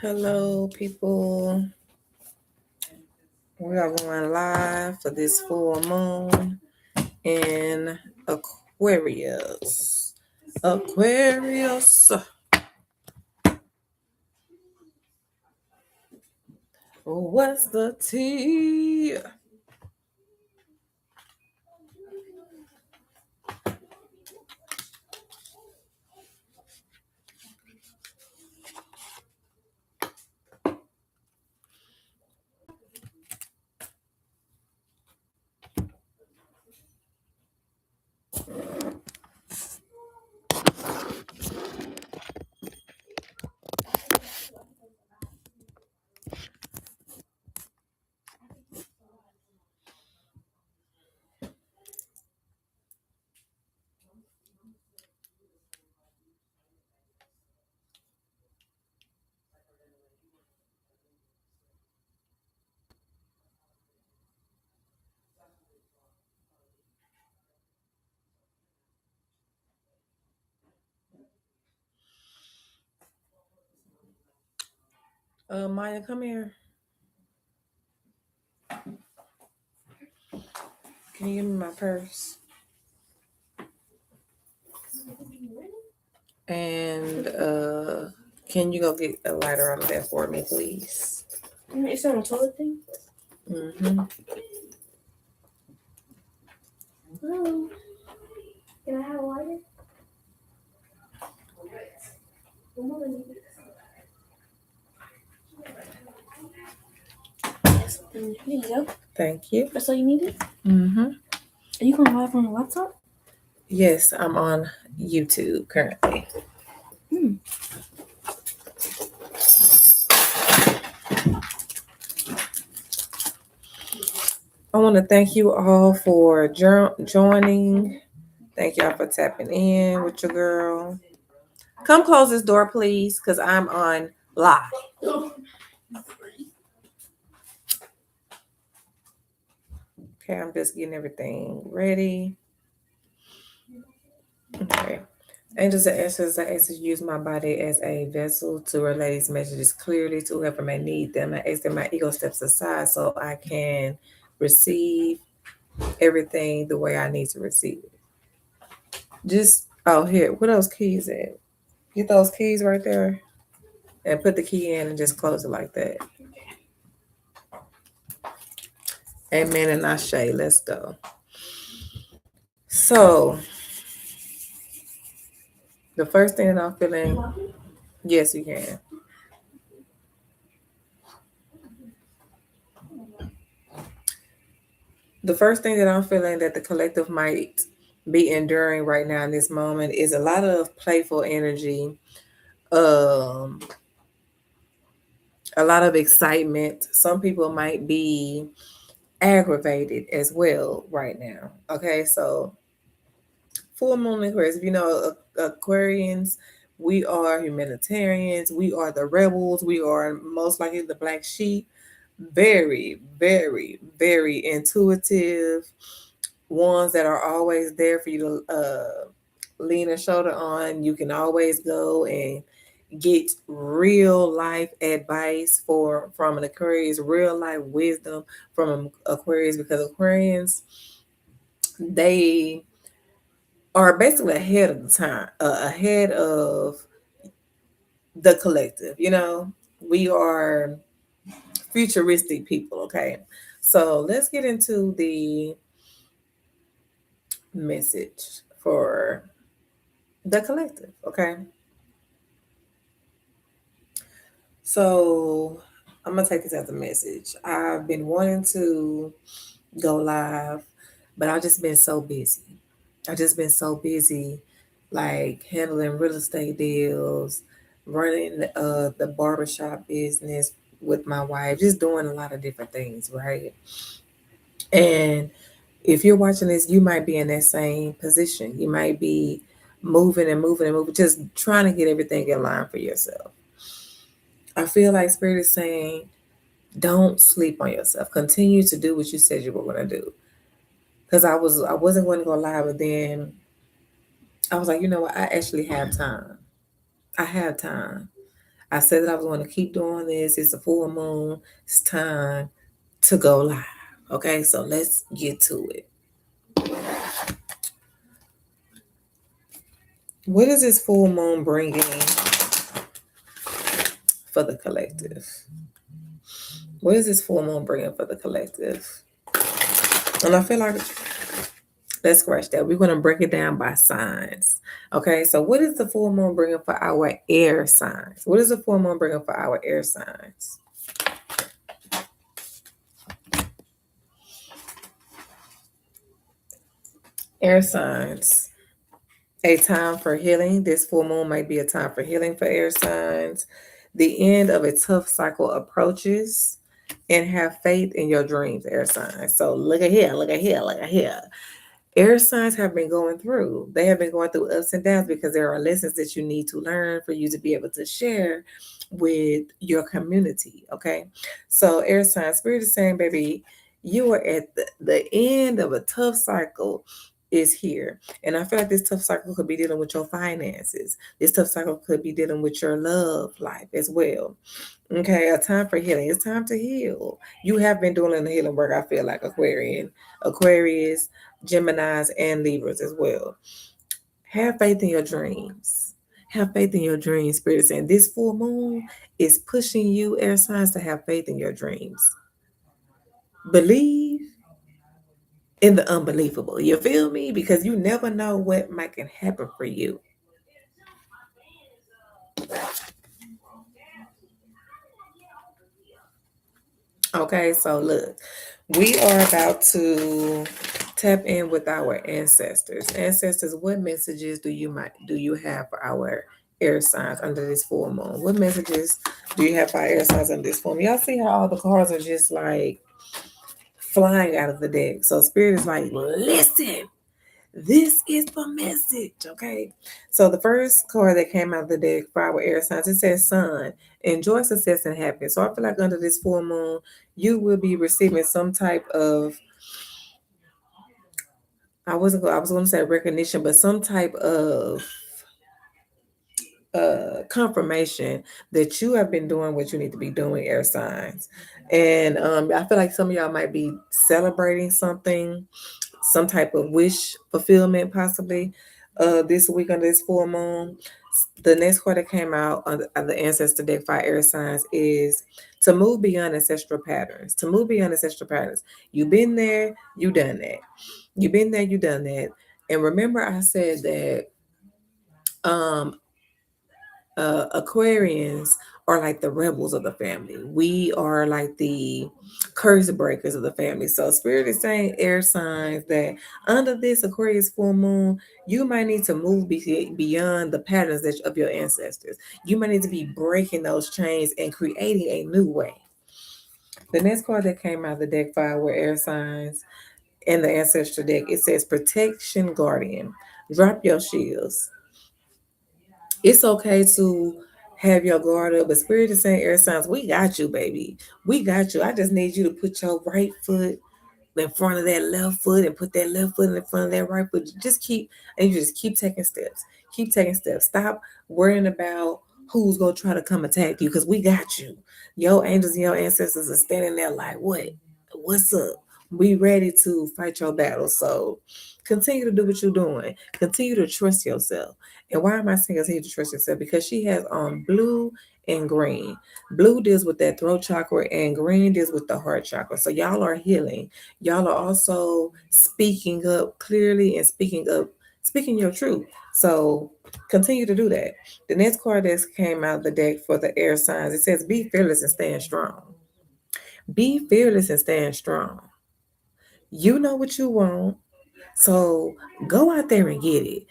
Hello, people. We are going live for this full moon in Aquarius. Aquarius. What's the tea? Maya, come here. Can you give me my purse? And can you go get a lighter out of that for me, please? It's on a toilet thing? Mm-hmm. Hello. Can I have a lighter? Yes, here you go. Thank you. That's all you needed? Mm-hmm. Are you going live on the laptop? Yes, I'm on YouTube currently. I want to thank you all for joining. Thank y'all for tapping in with your girl. Come close this door, please, because I'm on live. Okay, I'm just getting everything ready. Okay. Angels and answers, I ask you to use my body as a vessel to relay these messages clearly to whoever may need them. I ask that my ego steps aside so I can receive everything the way I need to receive it. Just, oh, here, what those keys at? Get those keys right there and put the key in and just close it like that. Amen and Ashe. Let's go. So, the first thing that I'm feeling, yes, you can. The first thing that I'm feeling that the collective might be enduring right now in this moment is a lot of playful energy, um, a lot of excitement. Some people might be aggravated as well right now. Okay, so full moon Aquarius, if you know Aquarians, we are humanitarians, we are the rebels, we are most likely the black sheep. Very, very, very intuitive ones that are always there for you to lean a shoulder on. You can always go and get real life advice from an Aquarius, real life wisdom from an Aquarius, because Aquarians, they are basically ahead of the time, ahead of the collective. You know, we are futuristic people. Okay, so let's get into the message for the collective. Okay, so I'm gonna take this as a message. I've been wanting to go live, but I've just been so busy. I've just been so busy, like handling real estate deals, running the barbershop business with my wife, just doing a lot of different things, right? And if you're watching this, you might be in that same position. You might be moving and moving and moving, just trying to get everything in line for yourself. I feel like Spirit is saying, don't sleep on yourself. Continue to do what you said you were going to do. Because I wasn't going to go live, but then I was like, you know what? I actually have time. I have time. I said that I was going to keep doing this. It's a full moon. It's time to go live. Okay, so let's get to it. What is this full moon bringing for the collective? What is this full moon bringing for the collective? And I feel like let's scratch that. We're going to break it down by signs. Okay, so what is the full moon bringing for our air signs? What is the full moon bringing for our air signs? Air signs. A time for healing. This full moon might be a time for healing for air signs. The end of a tough cycle approaches, and have faith in your dreams, air signs. So look at here, look at here, look at here. Air signs have been going through. They have been going through ups and downs because there are lessons that you need to learn for you to be able to share with your community. Okay. So, air signs, spirit is saying, baby, you are at the end of a tough cycle is here. And I feel like this tough cycle could be dealing with your finances. This tough cycle could be dealing with your love life as well. Okay, a time for healing. It's time to heal. You have been doing the healing work, I feel like Aquarius, Geminis, and Libras as well. Have faith in your dreams. Have faith in your dreams, Spirit is saying this full moon is pushing you, air signs, to have faith in your dreams. Believe in the unbelievable. You feel me? Because you never know what might can happen for you. Okay, so look, we are about to tap in with our ancestors. Ancestors, what messages do you have for our air signs under this full moon? What messages do you have for our air signs under this full moon? Y'all see how all the cards are just like flying out of the deck. So spirit is like, listen, this is the message. Okay. So the first card that came out of the deck for our air signs, it says sun, enjoy success and happiness. So I feel like under this full moon, you will be receiving some type of I was gonna say recognition, but some type of confirmation that you have been doing what you need to be doing, air signs. And I feel like some of y'all might be celebrating something, some type of wish fulfillment, possibly this week on this full moon. The next card that came out on the ancestor deck for air signs is to move beyond ancestral patterns. To move beyond ancestral patterns. You've been there, you done that. You've been there, you done that. And remember, I said that um Aquarians are like the rebels of the family. We are like the curse breakers of the family. So spirit is saying, air signs, that under this Aquarius full moon, you might need to move beyond the patterns of your ancestors. You might need to be breaking those chains and creating a new way. The next card that came out of the deck file were air signs in the ancestor deck. It says protection guardian. Drop your shields. It's okay to have your guard up, but spirit is saying, air signs, we got you, baby. We got you. I just need you to put your right foot in front of that left foot and put that left foot in front of that right foot. Just keep, and you just keep taking steps. Keep taking steps. Stop worrying about who's gonna try to come attack you, because we got you. Your angels and your ancestors are standing there like, what? What's up? We ready to fight your battle. So continue to do what you're doing. Continue to trust yourself. And why am I saying continue to trust yourself? Because she has on blue and green. Blue deals with that throat chakra, and green deals with the heart chakra. So y'all are healing. Y'all are also speaking up clearly and speaking your truth. So continue to do that. The next card that came out of the deck for the air signs, it says, be fearless and stand strong. Be fearless and stand strong. You know what you want. So go out there and get it.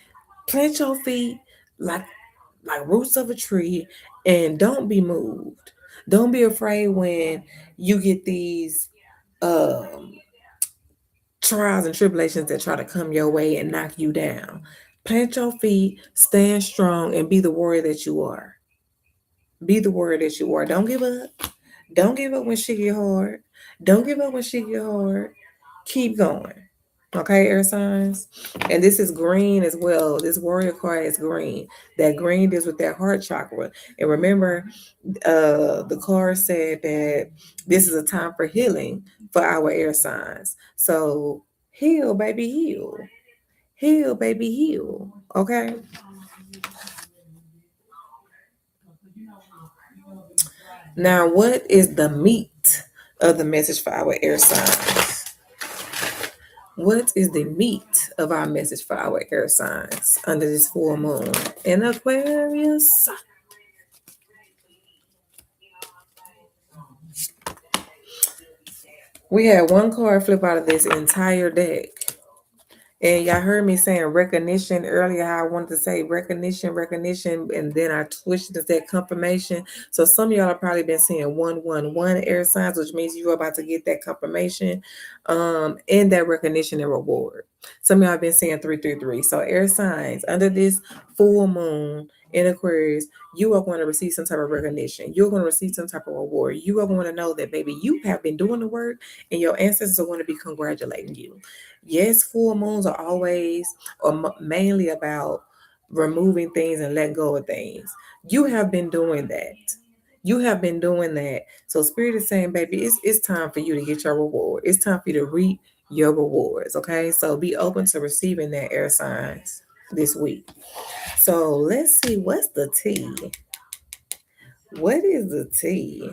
Plant your feet like roots of a tree, and don't be moved. Don't be afraid when you get these um trials and tribulations that try to come your way and knock you down. Plant your feet, stand strong, and be the warrior that you are. Be the warrior that you are. Don't give up. Don't give up when shit get hard. Don't give up when shit get hard. Keep going. Okay, air signs. And this is green as well. This warrior card is green. That green deals with that heart chakra. And remember, the card said that this is a time for healing for our air signs. So heal, baby, heal. Heal, baby, heal. Okay. Now, what is the meat of the message for our air signs? What is the meat of our message for our air signs under this full moon in Aquarius? We had one card flip out of this entire deck. And y'all heard me saying recognition earlier, how I wanted to say recognition, recognition, and then I switched to that confirmation. So some of y'all have probably been seeing 111 air signs, which means you're about to get that confirmation and that recognition and reward. Some of y'all have been seeing 333. So air signs under this full moon in Aquarius, you are going to receive some type of recognition. You're going to receive some type of reward. You are going to know that, baby, you have been doing the work and your ancestors are going to be congratulating you. Yes, full moons are always or mainly about removing things and letting go of things. You have been doing that. You have been doing that. So Spirit is saying, baby, it's time for you to get your reward. It's time for you to reap your rewards. Okay. So be open to receiving that air signs this week. So let's see what's the tea. What is the tea?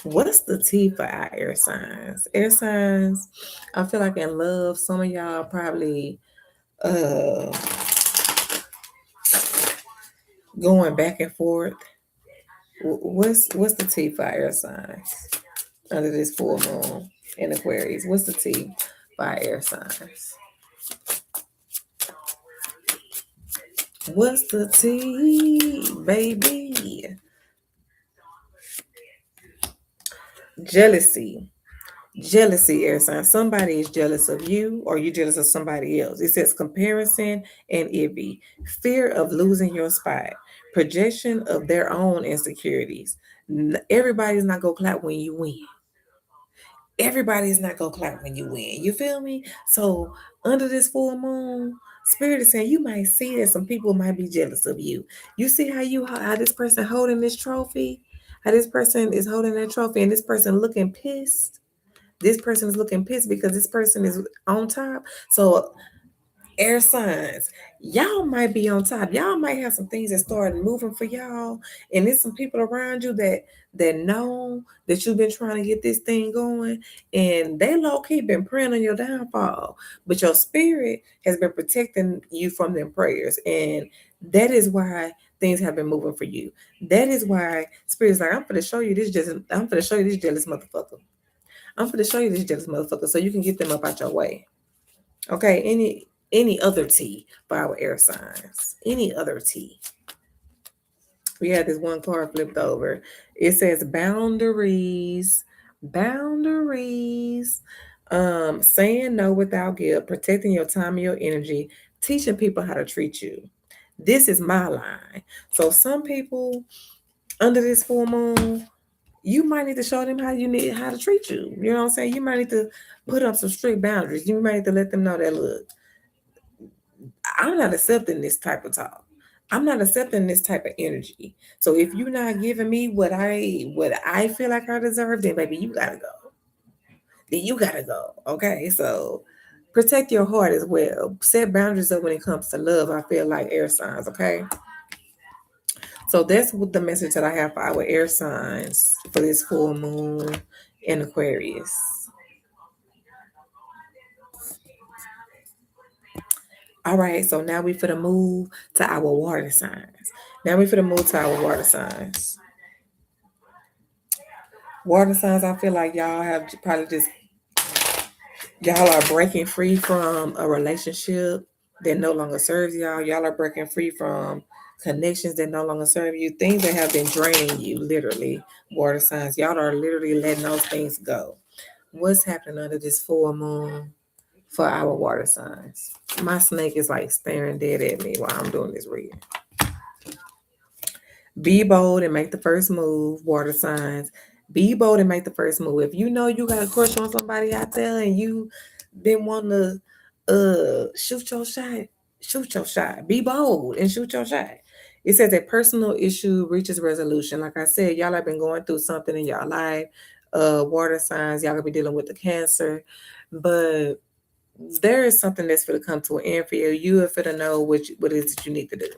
What's the tea for our air signs? Air signs, I feel like in love, some of y'all probably uh going back and forth. What's the tea for our air signs under this full moon in Aquarius? What's the tea for our air signs? What's the tea, baby? Jealousy. Jealousy, air sign. Somebody is jealous of you or you jealous of somebody else. It says comparison and envy, fear of losing your spot, projection of their own insecurities. Everybody's not gonna clap when you win. Everybody's not gonna clap when you win. You feel me? So under this full moon, Spirit is saying you might see that some people might be jealous of you. You see how this person holding this trophy, how this person is holding that trophy, and this person looking pissed. This person is looking pissed because this person is on top. So air signs, y'all might be on top. Y'all might have some things that started moving for y'all, and there's some people around you that know that you've been trying to get this thing going, and they low key been praying on your downfall. But your spirit has been protecting you from them prayers, and that is why things have been moving for you. That is why spirit's like, I'm gonna show you this. Just I'm gonna show you this jealous motherfucker. I'm going to show you this jealous motherfucker so you can get them up out your way. Okay, any other tea for our air signs? Any other tea? We had this one card flipped over. It says boundaries, boundaries. Saying no without guilt, protecting your time and your energy, teaching people how to treat you. This is my line. So some people under this full moon, you might need to show them how to treat you. You know what I'm saying? You might need to put up some strict boundaries. You might need to let them know that, look, I'm not accepting this type of talk. I'm not accepting this type of energy. So if you're not giving me what I feel like I deserve, then baby, you gotta go. Then you gotta go. Okay. So protect your heart as well. Set boundaries up when it comes to love. I feel like air signs, okay? So that's what the message that I have for our air signs for this full moon in Aquarius. All right, so now we for the move to our water signs. Now we for the move to our water signs. Water signs, I feel like y'all have probably just y'all are breaking free from a relationship that no longer serves y'all. Y'all are breaking free from connections that no longer serve you. Things that have been draining you, literally. Water signs, y'all are literally letting those things go. What's happening under this full moon for our water signs? My snake is like staring dead at me while I'm doing this reading. Be bold and make the first move, water signs. Be bold and make the first move. If you know you got a crush on somebody out there and you didn't want to shoot your shot, shoot your shot. Be bold and shoot your shot. It says a personal issue reaches resolution. Like I said, y'all have been going through something in y'all life. Water signs, y'all gonna be dealing with the cancer, but there is something that's going to come to an end for you. You are going to know what it is that you need to do.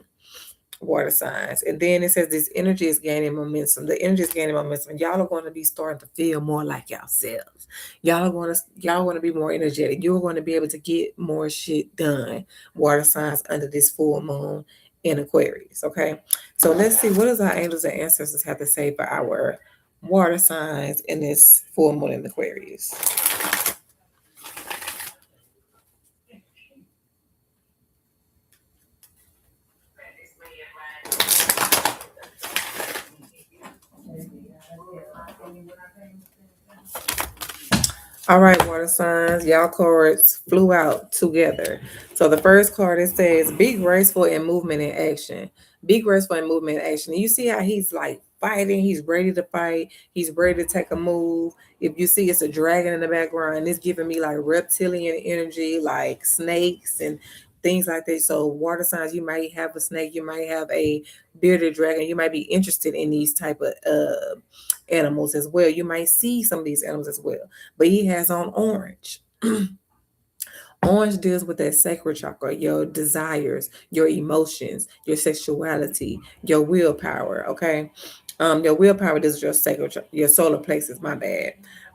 Water signs. And then it says this energy is gaining momentum. The energy is gaining momentum. Y'all are going to be starting to feel more like yourselves. Y'all are going to be more energetic. You're going to be able to get more shit done. Water signs under this full moon in Aquarius. Okay. So let's see, what does our angels and ancestors have to say for our water signs in this full moon in Aquarius? All right, water signs, y'all cards flew out together. So the first card, it says, be graceful in movement and action. Be graceful in movement and action. You see how he's like fighting, he's ready to fight, he's ready to take a move. If you see, it's a dragon in the background. It's giving me like reptilian energy, like snakes and things like that. So water signs, you might have a snake, you might have a bearded dragon, you might be interested in these type of animals as well. You might see some of these animals as well, but he has on orange. Orange deals with that sacred chakra, your desires, your emotions, your sexuality, your willpower. Okay, your willpower is your sacred, your solar plexus. My bad,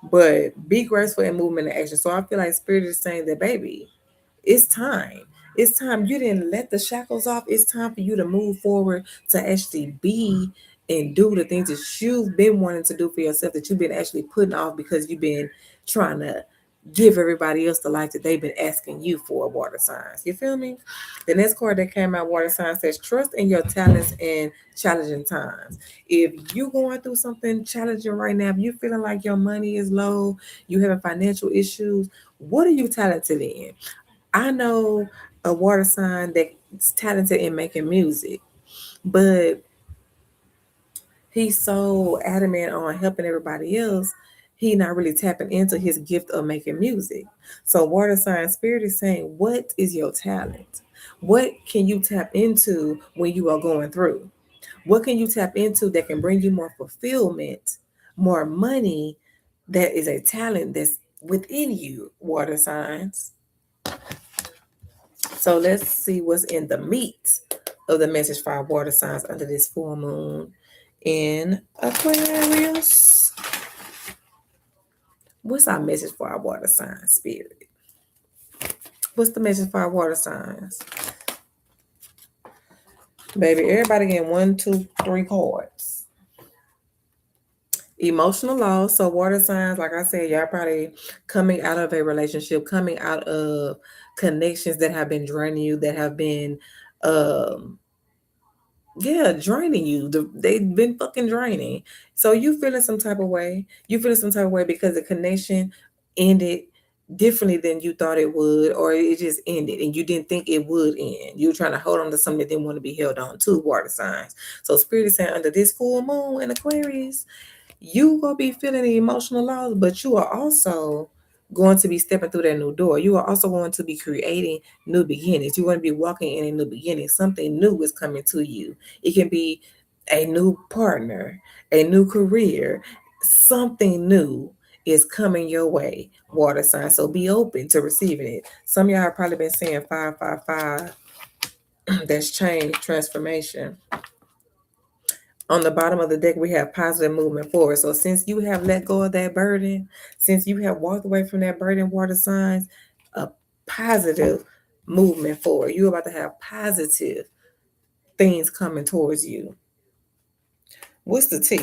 but be graceful in movement and action. So I feel like Spirit is saying that, baby, it's time. It's time. You didn't let the shackles off. It's time for you to move forward to actually be and do the things that you've been wanting to do for yourself, that you've been actually putting off because you've been trying to give everybody else the life that they've been asking you for. Water signs. You feel me? The next card that came out, water signs, says trust in your talents in challenging times. If you're going through something challenging right now, if you're feeling like your money is low, you having financial issues, what are you talented in? I know a water sign that's talented in making music, but he's so adamant on helping everybody else, he not really tapping into his gift of making music. So water sign spirit is saying, what is your talent? What can you tap into when you are going through? What can you tap into that can bring you more fulfillment, more money? That is a talent that's within you, water signs. So let's see what's in the meat of the message for our water signs under this full moon in Aquarius. What's our message for our water signs, spirit? What's the message for our water signs? Baby, everybody getting 1, 2, 3 cards. Emotional loss. So water signs, like I said, y'all probably coming out of a relationship, coming out of connections that have been draining you, that have been um yeah, draining you. They've been fucking draining. So you feeling some type of way. You feeling some type of way because the connection ended differently than you thought it would, or it just ended and you didn't think it would end. You were trying to hold on to something that didn't want to be held on to, water signs. So Spirit is saying under this full moon in Aquarius, you gonna be feeling the emotional loss, but you are also going to be stepping through that new door. You are also going to be creating new beginnings. You're going to be walking in a new beginning. Something new is coming to you. It can be a new partner, a new career, something new is coming your way, water sign. So be open to receiving it. Some of y'all have probably been saying 555. That's change, transformation. On the bottom of the deck, we have positive movement forward. So since you have let go of that burden, since you have walked away from that burden, water signs, a positive movement forward. You're about to have positive things coming towards you. What's the T?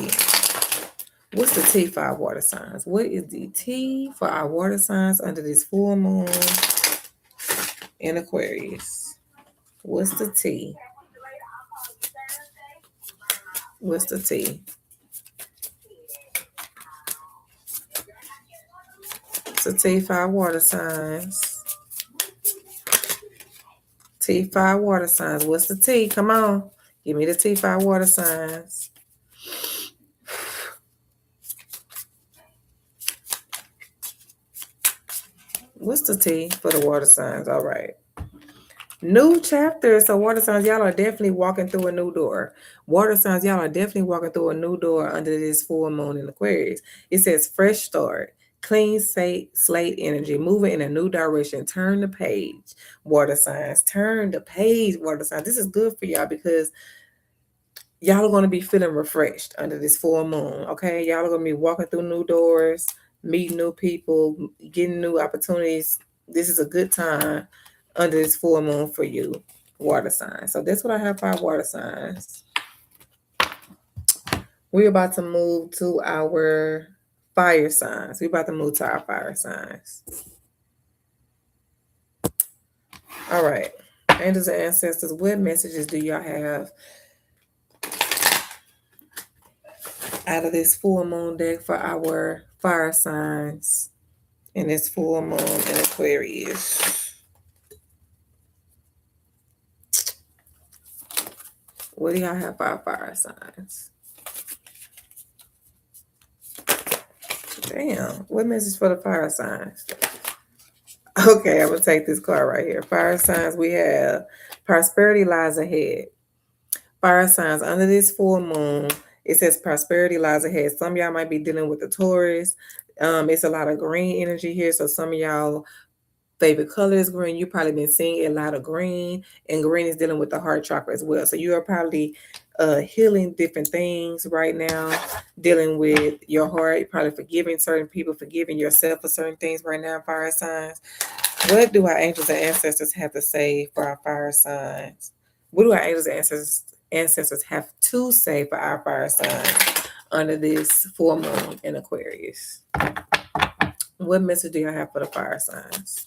What's the T for our water signs? What is the T for our water signs under this full moon in Aquarius? What's the T? What's the T? It's a T for our water signs. T5 water signs. What's the T? Come on. Give me the T5 water signs. What's the T for the water signs? All right. New chapter. So water signs, y'all are definitely walking through a new door. Water signs, y'all are definitely walking through a new door under this full moon in Aquarius. It says fresh start, clean slate energy, moving in a new direction. Turn the page, water signs. Turn the page, water signs. This is good for y'all because y'all are going to be feeling refreshed under this full moon. Okay, y'all are going to be walking through new doors, meeting new people, getting new opportunities. This is a good time under this full moon for you, water signs. So that's what I have for our water signs. We're about to move to our fire signs. We're about to move to our fire signs. All right, angels and ancestors, what messages do y'all have out of this full moon deck for our fire signs in this full moon in Aquarius? What do y'all have for our fire signs? Damn, what message for the fire signs? Okay, I'm gonna take this card right here. Fire signs, we have prosperity lies ahead. Fire signs under this full moon, it says prosperity lies ahead. Some of y'all might be dealing with the Taurus. It's a lot of green energy here, so some of y'all favorite color is green. You've probably been seeing a lot of green, and green is dealing with the heart chakra as well. So you are probably healing different things right now, dealing with your heart. You're probably forgiving certain people, forgiving yourself for certain things right now, fire signs. What do our angels and ancestors have to say for our fire signs? What do our angels and ancestors have to say for our fire signs under this full moon in Aquarius? What message do y'all have for the fire signs?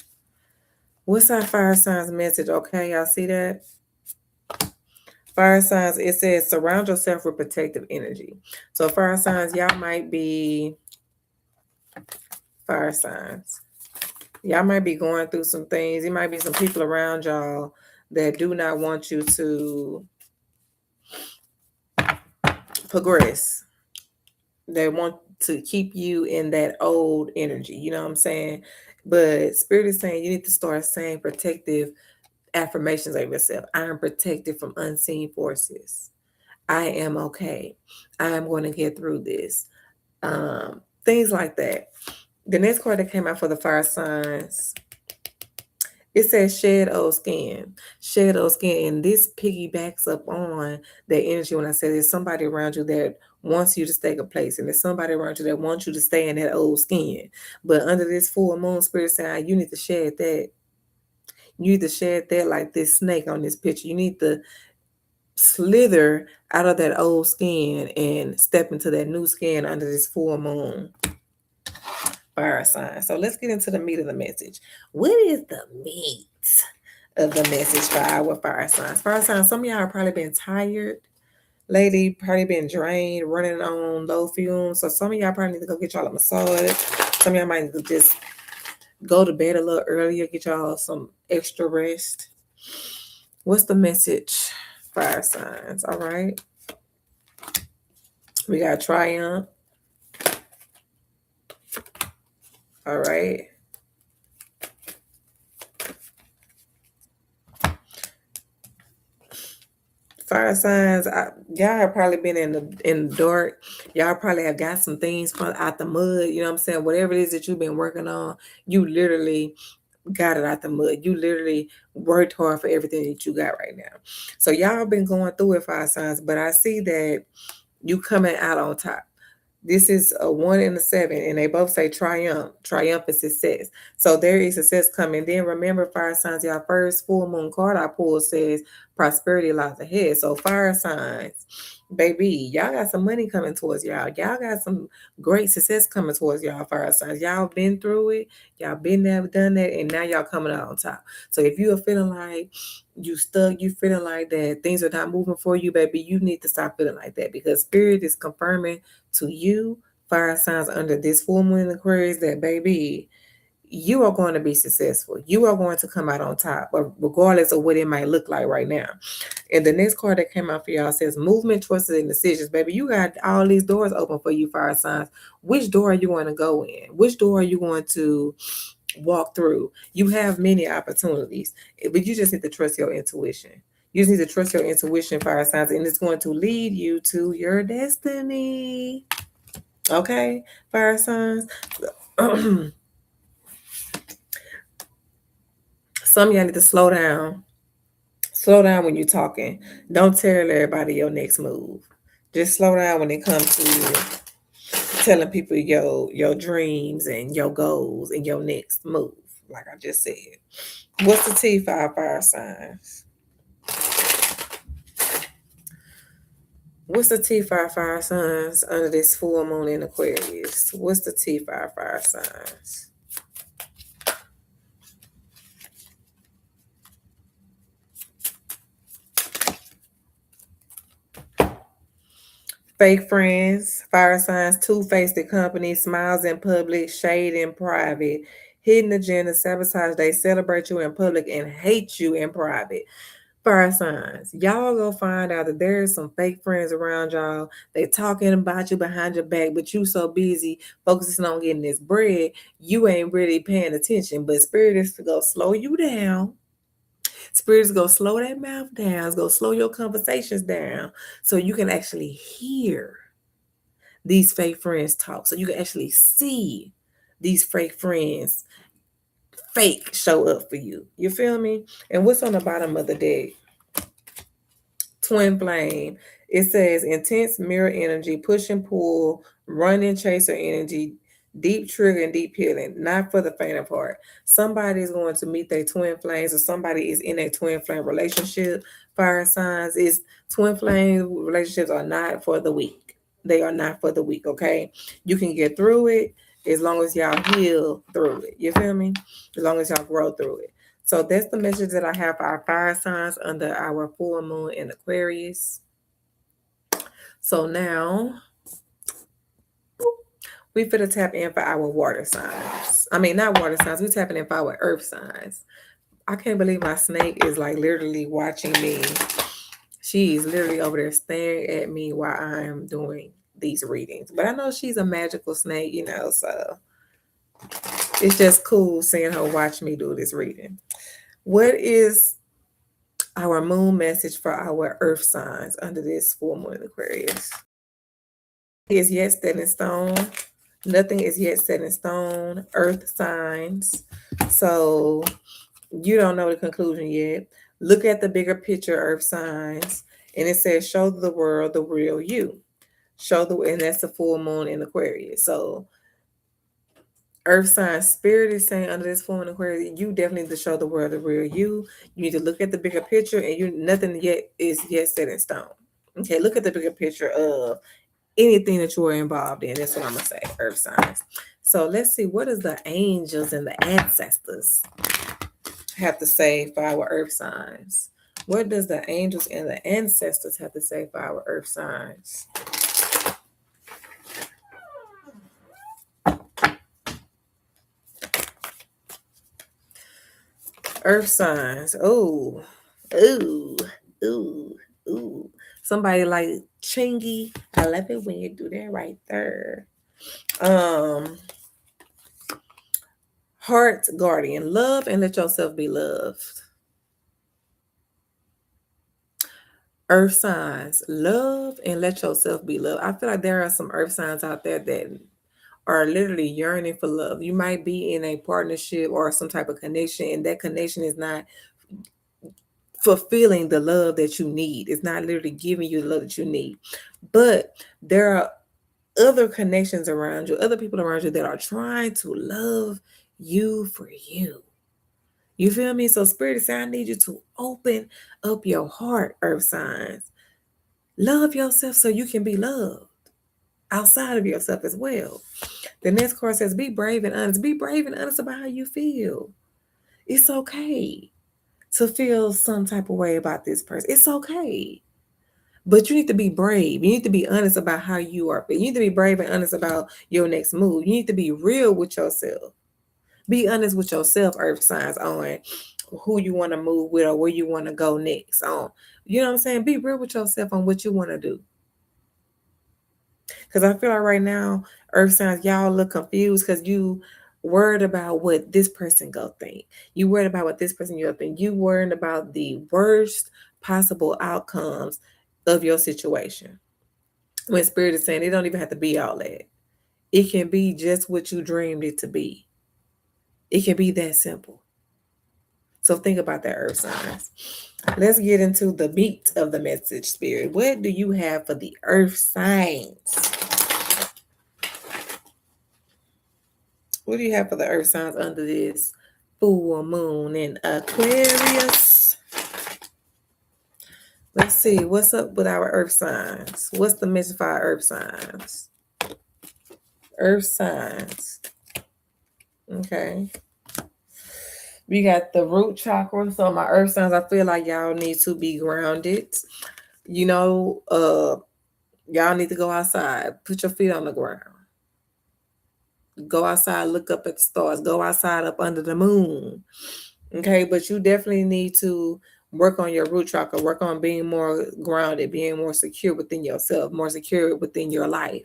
What's our fire signs message? Okay, y'all see that? Fire signs, it says surround yourself with protective energy. So fire signs, y'all might be fire signs. Y'all might be going through some things. There might be some people around y'all that do not want you to progress. They want to keep you in that old energy. You know what I'm saying? But Spirit is saying you need to start saying protective affirmations of yourself. I am protected from unseen forces. I am okay. I am going to get through this. Things like that. The next card that came out for the fire signs, it says shed old skin. Shed old skin. And this piggybacks up on that energy when I said there's somebody around you that wants you to stay a place. And there's somebody around you that wants you to stay in that old skin. But under this full moon, Spirit saying you need to shed that. You need to shed that like this snake on this picture. You need to slither out of that old skin and step into that new skin under this full moon fire sign. So let's get into the meat of the message. What is the meat of the message for our fire signs? Fire signs, some of y'all have probably been tired lately, probably been drained, running on low fumes. So some of y'all probably need to go get y'all a massage. Some of y'all might need to just go to bed a little earlier, get y'all some extra rest. What's the message? Fire signs. All right. We got triumph. All right. Fire signs, y'all have probably been in the dark. Y'all probably have got some things from out the mud. You know what I'm saying? Whatever it is that you've been working on, you literally got it out the mud. You literally worked hard for everything that you got right now. So y'all been going through it, fire signs, but I see that you coming out on top. This is a 1 and a 7, and they both say triumph. Triumph is success. So there is success coming. Then remember, fire signs, y'all first full moon card I pulled says prosperity lies ahead. So fire signs, baby, y'all got some money coming towards y'all. Y'all got some great success coming towards y'all, fire signs. Y'all been through it. Y'all been there, done that, and now y'all coming out on top. So if you are feeling like you stuck, you feeling like that things are not moving for you, baby, you need to stop feeling like that because spirit is confirming to you, fire signs under this full moon in Aquarius, that baby, you are going to be successful. You are going to come out on top, but regardless of what it might look like right now. And the next card that came out for y'all says movement, choices, and decisions. Baby, you got all these doors open for you, fire signs. Which door are you going to go in? Which door are you going to walk through. You have many opportunities, but you just need to trust your intuition. You just need to trust your intuition, fire signs, and it's going to lead you to your destiny. Okay, fire signs. Some of y'all need to slow down. Slow down when you're talking. Don't tell everybody your next move. Just slow down when it comes to telling people your dreams and your goals and your next move. Like I just said. What's the T5 fire signs? What's the T5 fire signs under this full moon in Aquarius? What's the T5 fire signs? Fake friends, fire signs, two-faced company, smiles in public, shade in private, hidden agenda, sabotage. They celebrate you in public and hate you in private. Fire signs, y'all go find out that there's some fake friends around y'all. They talking about you behind your back, but you so busy focusing on getting this bread, you ain't really paying attention. But spirit is to go slow you down. Spirit is go slow that mouth down. It's go slow your conversations down, so you can actually hear these fake friends talk. So you can actually see these fake friends fake show up for you. You feel me? And what's on the bottom of the deck? Twin flame. It says intense mirror energy, push and pull, running chaser energy, deep trigger and deep healing. Not for the faint of heart. Somebody is going to meet their twin flames, or somebody is in a twin flame relationship. Fire signs is twin flame relationships are not for the weak. They are not for the weak. Okay, you can get through it as long as y'all heal through it. You feel me? As long as y'all grow through it. So that's the message that I have for our fire signs under our full moon in Aquarius. So now we finna tap in for our water signs. I mean, not water signs. We tapping in for our earth signs. I can't believe my snake is like literally watching me. She's literally over there staring at me while I am doing these readings. But I know she's a magical snake, so it's just cool seeing her watch me do this reading. What is our moon message for our earth signs under this full moon in Aquarius? Is yet set in stone. Nothing is yet set in stone. Earth signs. So you don't know the conclusion yet. Look at the bigger picture, earth signs. And it says, show the world the real you. And that's the full moon in Aquarius. So earth sign spirit is saying under this full moon in Aquarius, you definitely need to show the world the real you. You need to look at the bigger picture, and nothing yet is yet set in stone. Okay, look at the bigger picture of anything that you are involved in. That's what I'm gonna say, earth signs. So let's see, what does the angels and the ancestors have to say for our earth signs? What does the angels and the ancestors have to say for our earth signs? Earth signs. Oh, ooh, ooh, ooh. Somebody like Chingy. I love it when you do that right there. Heart guardian. Love and let yourself be loved. Earth signs. Love and let yourself be loved. I feel like there are some earth signs out there that are literally yearning for love. You might be in a partnership or some type of connection, and that connection is not fulfilling the love that you need. It's not literally giving you the love that you need. But there are other connections around you, other people around you that are trying to love you for you. You feel me? So Spirit is saying, I need you to open up your heart, earth signs. Love yourself so you can be loved outside of yourself as well. The next card says, be brave and honest. Be brave and honest about how you feel. It's okay to feel some type of way about this person. It's okay. But you need to be brave. You need to be honest about how you are. You need to be brave and honest about your next move. You need to be real with yourself. Be honest with yourself, earth signs, on who you want to move with or where you want to go next on. You know what I'm saying? Be real with yourself on what you want to do. Because I feel like right now, earth signs, y'all look confused because you worried about what this person go think. You worried about what this person you think. You worried about the worst possible outcomes of your situation. When spirit is saying it don't even have to be all that. It can be just what you dreamed it to be. It can be that simple. So think about that, earth signs. Let's get into the meat of the message, spirit. What do you have for the earth signs? What do you have for the earth signs under this full moon in Aquarius? Let's see. What's up with our earth signs? What's the message for our earth signs? Earth signs. Okay. We got the root chakra. So my earth signs, I feel like y'all need to be grounded. You know, y'all need to go outside. Put your feet on the ground. Go outside, look up at the stars. Go outside up under the moon. Okay, but you definitely need to work on your root chakra, work on being more grounded, being more secure within yourself, more secure within your life.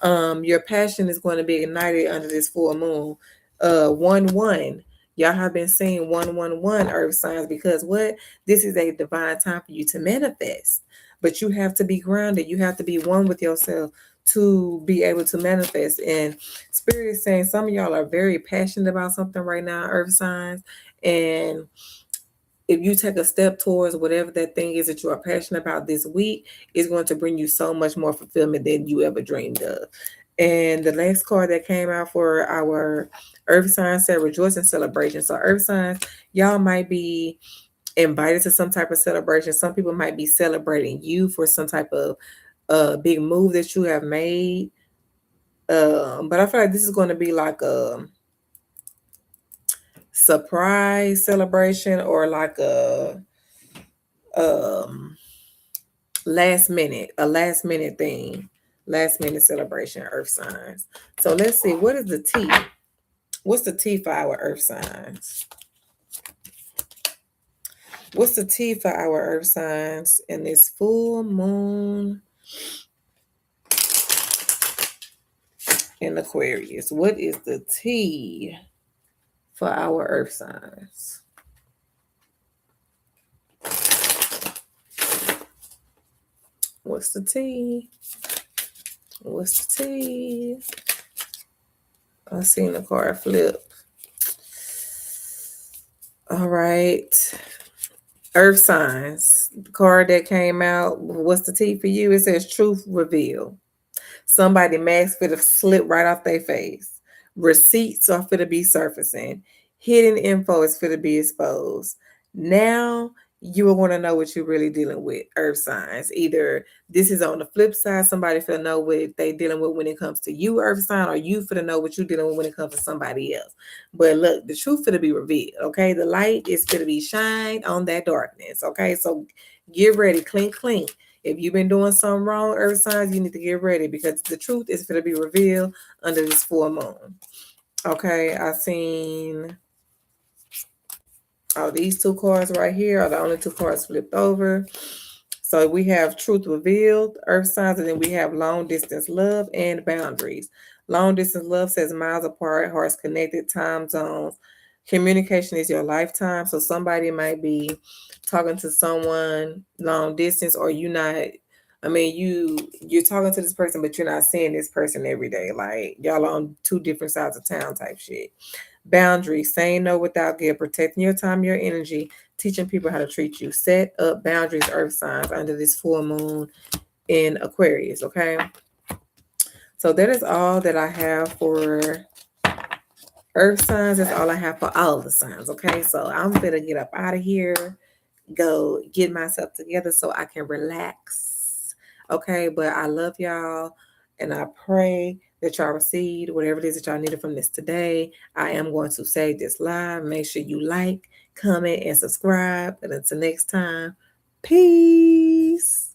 Your passion is going to be ignited under this full moon. 1-1. Y'all have been seeing 1-1-1 earth signs because what? This is a divine time for you to manifest. But you have to be grounded. You have to be one with yourself to be able to manifest. And spirit is saying some of y'all are very passionate about something right now, earth signs. And if you take a step towards whatever that thing is that you are passionate about this week, it's going to bring you so much more fulfillment than you ever dreamed of. And the next card that came out for our earth signs said rejoice and celebration. So earth signs, y'all might be invited to some type of celebration. Some people might be celebrating you for some type of big move that you have made. But I feel like this is going to be like a surprise celebration or like um last minute thing, last minute celebration, earth signs. So let's see, what is the T? What's the T for our earth signs? What's the T for our earth signs in this full moon in Aquarius? What is the T for our earth signs? What's the T? What's the T? I seen the card flip. All right. Earth signs. The card that came out. What's the T for you? It says truth reveal. Somebody mask for to slip right off their face. Receipts are for to be surfacing. Hidden info is for to be exposed. Now you will want to know what you're really dealing with, earth signs. Either this is on the flip side, somebody for to know what they dealing with when it comes to you, earth sign, or you for to know what you're dealing with when it comes to somebody else. But look, the truth for to be revealed, okay? The light is for to be shined on that darkness, okay? So get ready, clink, clink. If you've been doing something wrong, earth signs, you need to get ready because the truth is going to be revealed under this full moon. Okay, I seen, oh, these two cards right here are the only two cards flipped over. So we have truth revealed, earth signs, and then we have long distance love and boundaries. Long distance love says miles apart, hearts connected, time zones. Communication is your lifetime. So somebody might be talking to someone long distance, or you not. I mean, you're talking to this person, but you're not seeing this person every day. Like y'all on two different sides of town type shit. Boundaries, saying no without guilt, protecting your time, your energy, teaching people how to treat you. Set up boundaries, earth signs, under this full moon in Aquarius, okay? So that is all that I have for earth signs. That's all I have for all the signs, okay? So I'm gonna get up out of here, go get myself together so I can relax, okay? But I love y'all, and I pray that y'all received whatever it is that y'all needed from this today. I am going to save this live. Make sure you like, comment, and subscribe. And until next time, peace.